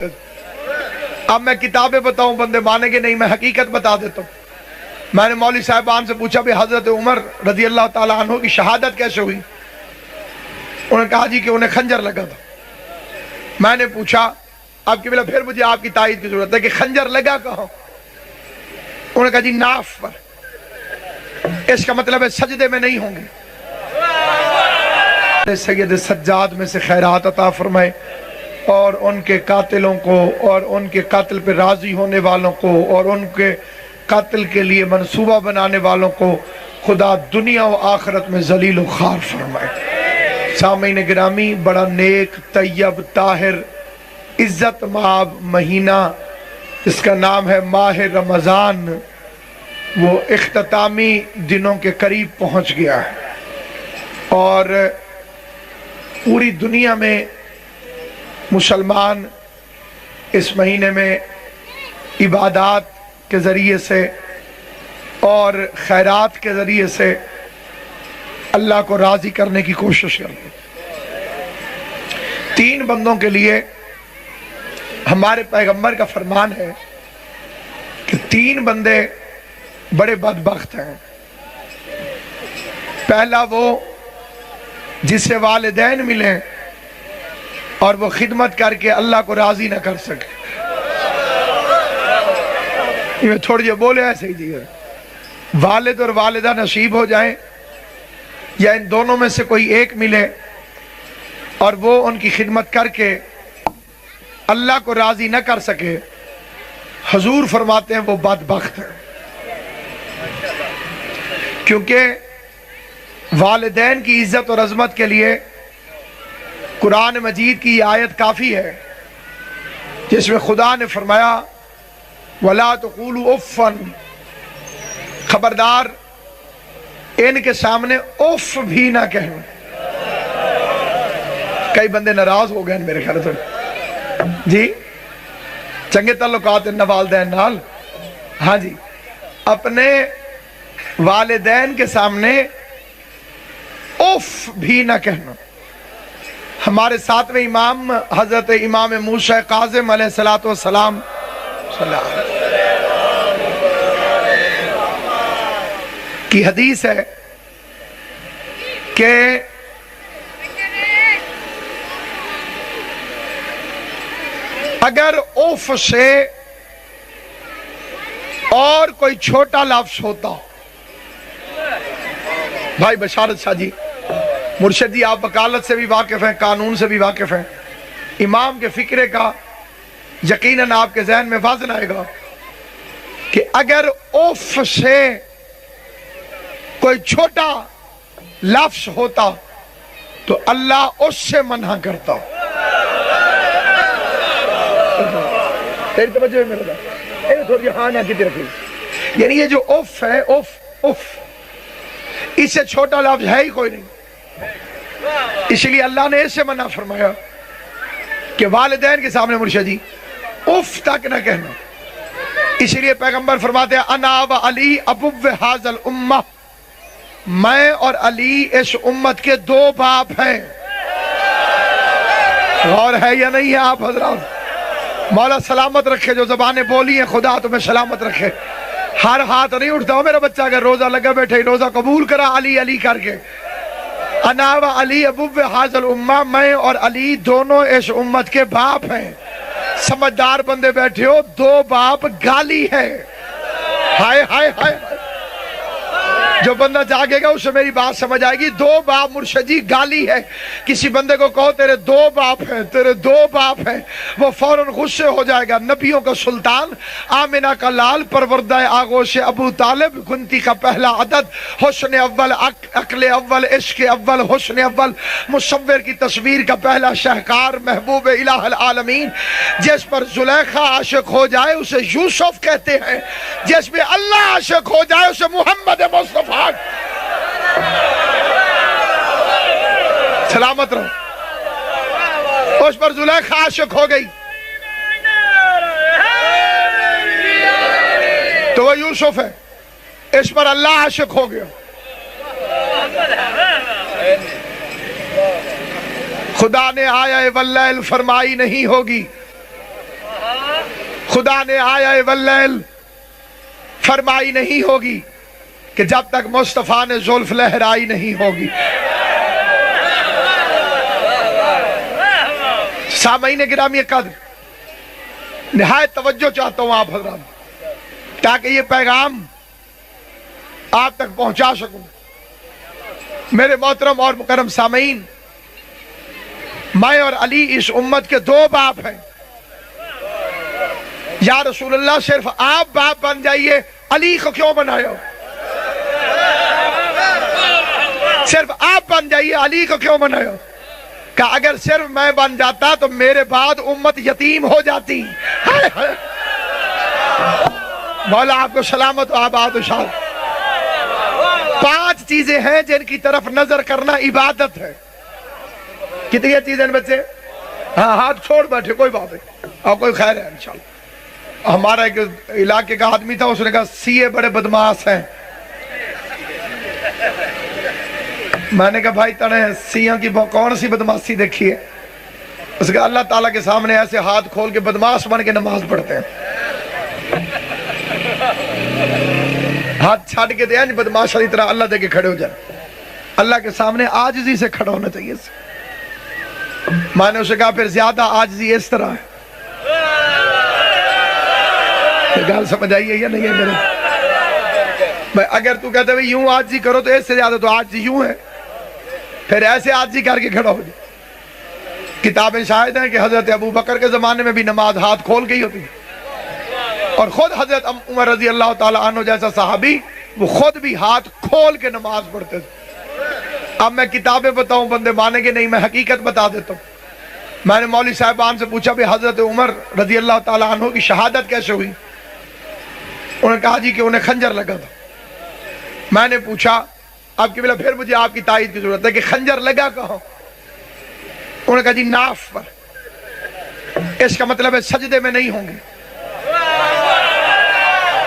اب میں کتابیں بتاؤں بندے مانیں گے نہیں، میں حقیقت بتا دیتا ہوں۔ میں نے مولوی صاحبان سے پوچھا بھی حضرت عمر رضی اللہ تعالیٰ عنہ کی شہادت کیسے ہوئی؟ انہوں نے کہا جی کہ انہیں خنجر لگا تھا۔ میں نے پوچھا اب قبلہ پھر مجھے آپ کی تائید کی ضرورت ہے کہ خنجر لگا کہاں؟ انہوں نے کہا جی ناف پر۔ اس کا مطلب ہے سجدے میں نہیں ہوں گے۔ سید سجاد میں سے خیرات عطا فرمائے، اور ان کے قاتلوں کو اور ان کے قتل پہ راضی ہونے والوں کو اور ان کے قتل کے لیے منصوبہ بنانے والوں کو خدا دنیا و آخرت میں ذلیل و خوار فرمائے۔ سامعین گرامی، بڑا نیک، طیب، طاہر، عزت مآب مہینہ اس کا نام ہے ماہ رمضان، وہ اختتامی دنوں کے قریب پہنچ گیا ہے، اور پوری دنیا میں مسلمان اس مہینے میں عبادات کے ذریعے سے اور خیرات کے ذریعے سے اللہ کو راضی کرنے کی کوشش کرتے ہیں۔ 3 بندوں کے لیے ہمارے پیغمبر کا فرمان ہے کہ 3 بندے بڑے بدبخت ہیں۔ پہلا وہ جس سے والدین ملیں اور وہ خدمت کر کے اللہ کو راضی نہ کر سکے۔ یہ تھوڑی جو بولے ایسے ہی جی، والد اور والدہ نصیب ہو جائیں یا ان دونوں میں سے کوئی ایک ملے اور وہ ان کی خدمت کر کے اللہ کو راضی نہ کر سکے، حضور فرماتے ہیں وہ بدبخت ہے۔ کیونکہ والدین کی عزت اور عظمت کے لیے قرآن مجید کی یہ آیت کافی ہے، جس میں خدا نے فرمایا وَلَا تَقُولُوا اُفًّا، خبردار ان کے سامنے اف بھی نہ کہنا۔ کئی بندے ناراض ہو گئے ہیں میرے خیال سے جی، چنگے تعلقات ان والدین نال، ہاں جی، اپنے والدین کے سامنے اف بھی نہ کہنا۔ ہمارے 7ویں امام حضرت امام موسیٰ کاظم علیہ السلام کی حدیث ہے کہ اگر اف سے اور کوئی چھوٹا لفظ ہوتا، بھائی بشارت شاہ جی، مرشد جی، آپ وکالت سے بھی واقف ہیں، قانون سے بھی واقف ہیں، امام کے فکرے کا یقیناً آپ کے ذہن میں وزن آئے گا کہ اگر اف سے کوئی چھوٹا لفظ ہوتا تو اللہ اس سے منع کرتا۔ تیری توجہ ہے میرے دا، یہ تھوڑی ہاں نہ کتی رکھی، یعنی یہ جو اف ہے، اف اس سے چھوٹا لفظ ہے ہی کوئی نہیں۔ اس لیے اللہ نے اس سے منع فرمایا کہ والدین کے سامنے مرشد جی اف تک نہ کہنا۔ اس لیے پیغمبر فرماتے ہیں انا و علی ابو ھذا الامہ، میں اور علی اس امت کے 2 باپ ہیں۔ غور ہے یا نہیں ہے آپ حضرات؟ مولا سلامت رکھے جو زبانیں بولی ہیں، خدا تمہیں سلامت رکھے۔ ہر ہاتھ نہیں اٹھتا ہو میرا بچہ اگر روزہ لگا بیٹھے روزہ قبول کرا علی علی کر کے۔ انا و علی ابو ھذا الامہ، میں اور علی دونوں اس امت کے باپ ہیں۔ سمجھدار بندے بیٹھے ہو، 2 باپ گالی ہے۔ ہائے ہائے ہائے، جو بندہ جاگے گا اسے میری بات سمجھ آئے گی۔ 2 باپ مرشد جی گالی ہے۔ کسی بندے کو کہو تیرے 2 باپ ہیں، تیرے 2 باپ ہیں، وہ فوراً غصے ہو جائے گا۔ نبیوں کا سلطان، آمنہ کا لال، پروردہ آغوش ابو طالب، گنتی کا پہلا عدد، حسن اول، عقل اول، عشق اول، حسن اول، مصور کی تصویر کا پہلا شہکار، محبوب الہ العالمین، جس پر زلیخا عاشق ہو جائے اسے یوسف کہتے ہیں، جس پہ اللہ عاشق ہو جائے اسے محمد مصطفیٰ۔ سلامت رہو۔ اس پر زلیخا عاشق ہو گئی تو وہ یوسف ہے، اس پر اللہ عاشق ہو گیا۔ خدا نے آیا واللیل فرمائی نہیں ہوگی خدا نے آیا واللیل فرمائی نہیں ہوگی کہ جب تک مصطفیٰ نے زلف لہرائی نہیں ہوگی۔ سامعین گرامی قدر، نہایت توجہ چاہتا ہوں آپ حضرات تاکہ یہ پیغام آپ تک پہنچا سکوں۔ میرے محترم اور مکرم سامعین، میں اور علی اس امت کے دو باپ ہیں۔ یا رسول اللہ صرف آپ باپ بن جائیے، علی کو کیوں بنایا؟ صرف آپ بن جائیے، علی کو کیوں بنایا؟ کہ اگر صرف میں بن جاتا تو میرے بعد امت یتیم ہو جاتی۔ مولا آپ کو سلامت و آباد و شاد۔ 5 چیزیں ہیں جن کی طرف نظر کرنا عبادت ہے۔ کتنی چیزیں بچے؟ ہاں ہاتھ چھوڑ بیٹھے، کوئی بات نہیں، اور کوئی خیر ہے انشاءاللہ۔ ہمارا ایک علاقے کا آدمی تھا، اس نے کہا سی اے بڑے بدماش ہیں۔ میں نے کہا بھائی تنے سیاں کی کون سی بدماشی دیکھی ہے؟ اس نے کہا اللہ تعالیٰ کے سامنے ایسے ہاتھ کھول کے بدماش بن کے نماز پڑھتے ہیں۔ ہاتھ چھاڑ کے دیا بدماش علی طرح اللہ دے کے کھڑے ہو جائے۔ اللہ کے سامنے عاجزی سے کھڑا ہونا چاہیے۔ میں نے اسے کہا پھر زیادہ عاجزی اس طرح ہے۔ گال سمجھ آئیے یا نہیں ہے میرے؟ اگر تو کہتے ہیں یوں عاجزی کرو تو اس سے زیادہ تو عاجزی یوں ہے، پھر ایسے عاجزی کر کے کھڑا ہو جائے۔ کتابیں شاہد ہیں کہ حضرت ابو بکر کے زمانے میں بھی نماز ہاتھ کھول کے ہی ہوتی ہے، اور خود حضرت عمر رضی اللہ تعالیٰ عنہ جیسا صحابی وہ خود بھی ہاتھ کھول کے نماز پڑھتے تھے۔ اب میں کتابیں بتاؤں بندے مانیں گے نہیں، میں حقیقت بتا دیتا ہوں۔ میں نے مولوی صاحبان سے پوچھا بھی حضرت عمر رضی اللہ تعالیٰ عنہ کی شہادت کیسے ہوئی؟ انہوں نے کہا جی کہ انہیں خنجر لگا تھا۔ میں نے پوچھا اب کہ پھر مجھے آپ کی تائید کی ضرورت ہے کہ خنجر لگا کہاں؟ انہوں نے کہا جی ناف پر۔ اس کا مطلب ہے سجدے میں نہیں ہوں گے۔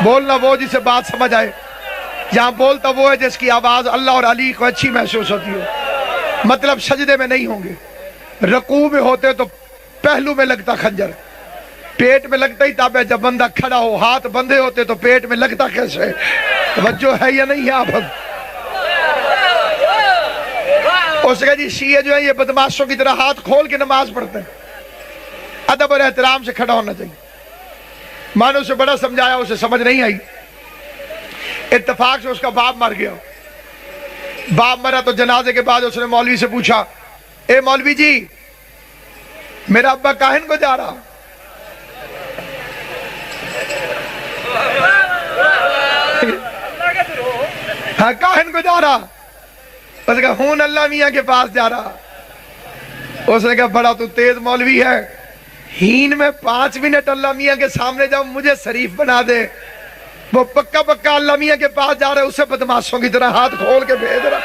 بولنا وہ جسے بات سمجھ آئے، یہاں بولتا وہ ہے جس کی آواز اللہ اور علی کو اچھی محسوس ہوتی ہو۔ مطلب سجدے میں نہیں ہوں گے۔ رکوع میں ہوتے تو پہلو میں لگتا خنجر، پیٹ میں لگتا ہی تب ہے جب بندہ کھڑا ہو۔ ہاتھ بندھے ہوتے تو پیٹ میں لگتا کیسے؟ توجہ ہے یا نہیں آپ؟ اس نے کہا جی شیعہ جو ہیں یہ بدماشوں کی طرح ہاتھ کھول کے نماز پڑھتے ہیں، ادب اور احترام سے کھڑا ہونا چاہیے۔ میں نے اسے بڑا سمجھایا، اسے سمجھ نہیں آئی۔ اتفاق سے اس کا باپ مر گیا۔ باپ مرا تو جنازے کے بعد اس نے مولوی سے پوچھا اے مولوی جی میرا ابا کاہن کو جا رہا؟ ہاں کاہن کو جا رہا؟ اس نے کہا ہون اللہ میاں کے پاس جا رہا۔ اس نے کہا بڑا تو تیز مولوی ہے، ہین میں 5 منٹ اللہ میاں کے سامنے جاؤ مجھے شریف بنا دے۔ وہ پکا پکا اللہ میاں کے پاس جا رہا ہے، اسے بدماشوں کی طرح ہاتھ کھول کے بھیج رہا۔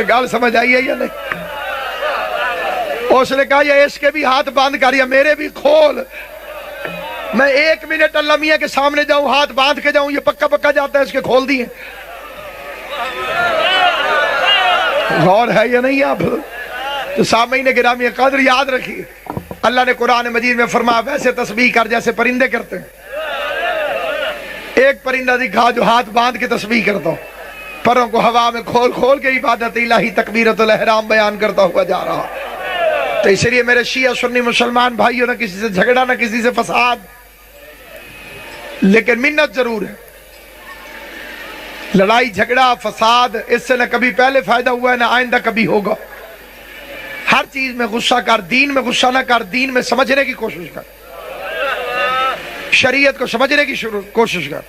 گال سمجھ آئی ہے یا نہیں؟ اس نے کہا یہ اس کے بھی ہاتھ باندھ کر یا میرے بھی کھول۔ میں 1 منٹ اللہ میاں کے سامنے جاؤں ہاتھ باندھ کے جاؤں، یہ پکا پکا جاتا ہے اس کے کھول دیے۔ غور ہے یا نہیں آپ؟ تو سامعین گرامی قدر یاد رکھیے، اللہ نے قرآن مجید میں فرمایا ویسے تسبیح کر جیسے پرندے کرتے ہیں۔ ایک پرندہ دکھا جو ہاتھ باندھ کے تسبیح کرتا ہو، پروں کو ہوا میں کھول کھول کے عبادت الہی تکبیرت الاحرام بیان کرتا ہوا جا رہا۔ تو اس لیے میرے شیعہ سنی مسلمان بھائیوں، نہ کسی سے جھگڑا نہ کسی سے فساد، لیکن منت ضرور ہے۔ لڑائی جھگڑا فساد اس سے نہ کبھی پہلے فائدہ ہوا ہے نہ آئندہ کبھی ہوگا۔ ہر چیز میں غصہ کر، دین میں غصہ نہ کر، دین میں سمجھنے کی کوشش کر، شریعت کو سمجھنے کی کوشش کر۔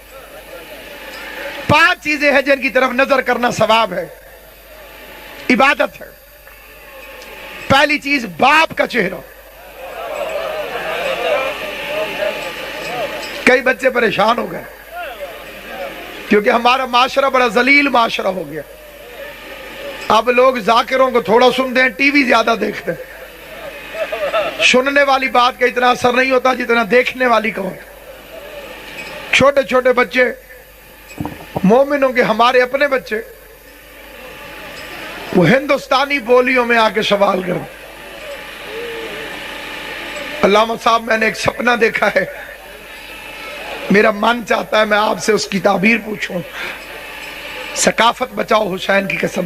5 چیزیں ہیں جن کی طرف نظر کرنا ثواب ہے، عبادت ہے۔ پہلی چیز باپ کا چہرہ۔ کئی بچے پریشان ہو گئے کیونکہ ہمارا معاشرہ بڑا ذلیل معاشرہ ہو گیا۔ اب لوگ ذاکروں کو تھوڑا سنتے ہیں، ٹی وی زیادہ دیکھتے ہیں۔ سننے والی بات کا اتنا اثر نہیں ہوتا جتنا دیکھنے والی کا ہوتا۔ چھوٹے چھوٹے بچے مومنوں کے، ہمارے اپنے بچے، وہ ہندوستانی بولیوں میں آ کے سوال کریں علامہ صاحب میں نے ایک سپنا دیکھا ہے، میرا من چاہتا ہے میں آپ سے اس کی تعبیر پوچھوں۔ ثقافت بچاؤ حسین کی قسم،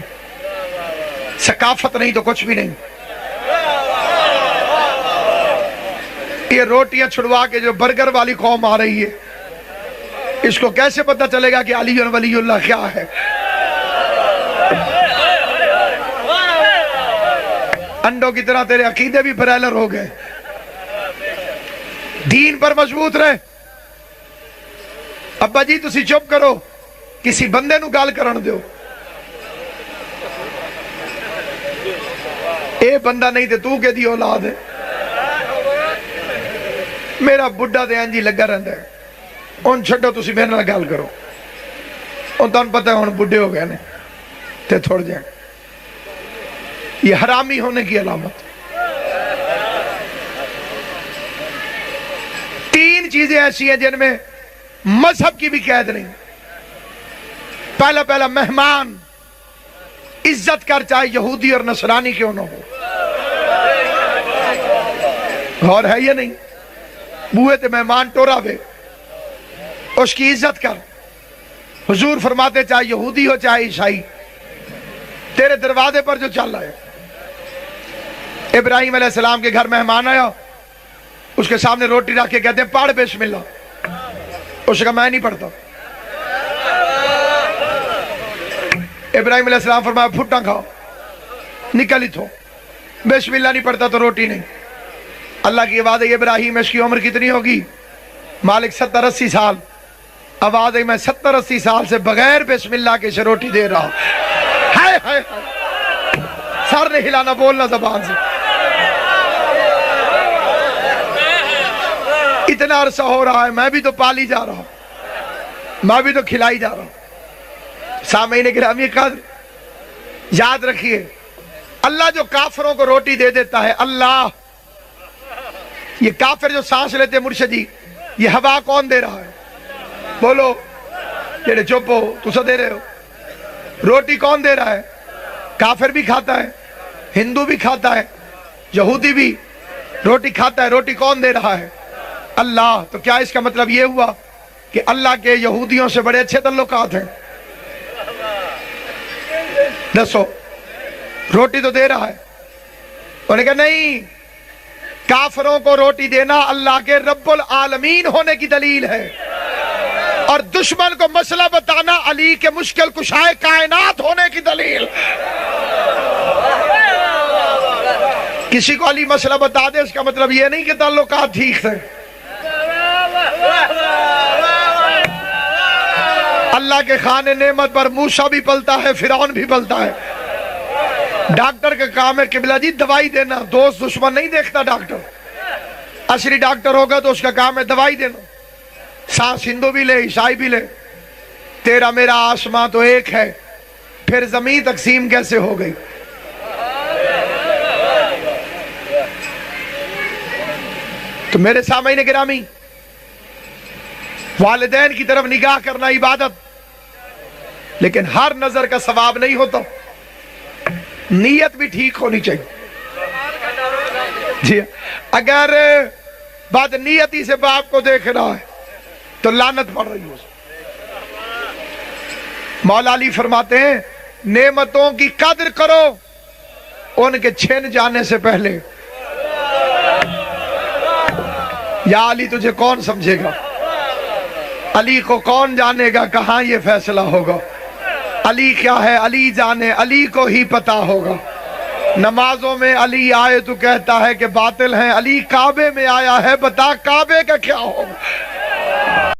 ثقافت نہیں تو کچھ بھی نہیں۔ یہ روٹیاں چھڑوا کے جو برگر والی قوم آ رہی ہے، اس کو کیسے پتہ چلے گا کہ علی ولی اللہ کیا ہے؟ انڈوں کی طرح تیرے عقیدے بھی برائلر ہو گئے۔ دین پر مضبوط رہے۔ ابا جی تسی چپ کرو، کسی بندے نو گال کرن دیو۔ اے بندہ نہیں تے تو کہ دی اولاد ہے۔ میرا بڈھا تے انجی لگا رہندا ہے، ان چھڈو تسی میرے نال گال کرو۔ ان تان پتہ ہے ہن بڈھے ہو گئے نے تے تھوڑ جائیں۔ یہ حرامی ہونے کی علامت۔ تین چیزیں ایسی ہیں جن میں مذہب کی بھی قید نہیں۔ پہلا مہمان عزت کر، چاہے یہودی اور نصرانی کیوں نہ ہو۔ غور ہے یہ نہیں؟ بوئے تے مہمان ٹورا وے، اس کی عزت کر۔ حضور فرماتے چاہے یہودی ہو چاہے عیسائی، تیرے دروازے پر جو چل رہا ہے۔ ابراہیم علیہ السلام کے گھر مہمان آیا، اس کے سامنے روٹی رکھ کے کہتے ہیں پڑھ بسم اللہ۔ اس نے کہا میں نہیں پڑھتا۔ ابراہیم علیہ السلام فرمایا پھٹا کھاؤ، نکل ہی تھو، بسم اللہ نہیں پڑھتا تو روٹی نہیں۔ اللہ کی آواز ہے ابراہیم اس کی عمر کتنی ہوگی؟ مالک 70-80 سال۔ آواز ہے میں 70-80 سال سے بغیر بسم اللہ کے سے روٹی دے رہا ہوں۔ ہائے ہائے سر نہیں ہلانا، بولنا زبان سے۔ اتنا عرصہ ہو رہا ہے، میں بھی تو پالی جا رہا ہوں، میں بھی تو کھلائی جا رہا ہوں۔ سامعین گرامی قدر، یاد رکھیے اللہ جو کافروں کو روٹی دے دیتا ہے، اللہ، یہ کافر جو سانس لیتے مرشد جی، یہ ہوا کون دے رہا ہے؟ بولو جڑے چپ ہو تسا دے رہے ہو۔ روٹی کون دے رہا ہے؟ کافر بھی کھاتا ہے، ہندو بھی کھاتا ہے، یہودی بھی روٹی کھاتا ہے۔ روٹی کون دے رہا ہے؟ اللہ۔ تو کیا اس کا مطلب یہ ہوا کہ اللہ کے یہودیوں سے بڑے اچھے تعلقات ہیں؟ دسو، روٹی تو دے رہا ہے۔ انہوں نے کہا نہیں، کافروں کو روٹی دینا اللہ کے رب العالمین ہونے کی دلیل ہے، اور دشمن کو مسئلہ بتانا علی کے مشکل کشائے کائنات ہونے کی دلیل۔ کسی کو علی مسئلہ بتا دے اس کا مطلب یہ نہیں کہ تعلقات ٹھیک تھے۔ اللہ کے خانے نعمت پر موسیٰ بھی پلتا ہے، فرعون بھی پلتا ہے۔ ڈاکٹر کا کام ہے قبلہ جی دوائی دینا، دوست دشمن نہیں دیکھتا ڈاکٹر۔ عصری ڈاکٹر ہوگا تو اس کا کام ہے دوائی دینا۔ سانس ہندو بھی لے، عیسائی بھی لے۔ تیرا میرا آسماں تو ایک ہے، پھر زمین تقسیم کیسے ہو گئی؟ تو میرے سامعین گرامی، والدین کی طرف نگاہ کرنا عبادت، لیکن ہر نظر کا ثواب نہیں ہوتا، نیت بھی ٹھیک ہونی چاہیے۔ جی اگر بد نیتی سے باپ کو دیکھ رہا ہے تو لعنت پڑ رہی ہو۔ مولا علی فرماتے ہیں نعمتوں کی قدر کرو ان کے چھن جانے سے پہلے۔ یا علی تجھے کون سمجھے گا؟ علی کو کون جانے گا؟ کہاں یہ فیصلہ ہوگا؟ علی کیا ہے علی جانے، علی کو ہی پتا ہوگا۔ نمازوں میں علی آئے تو کہتا ہے کہ باطل ہیں، علی کعبے میں آیا ہے بتا کعبے کا کیا ہوگا؟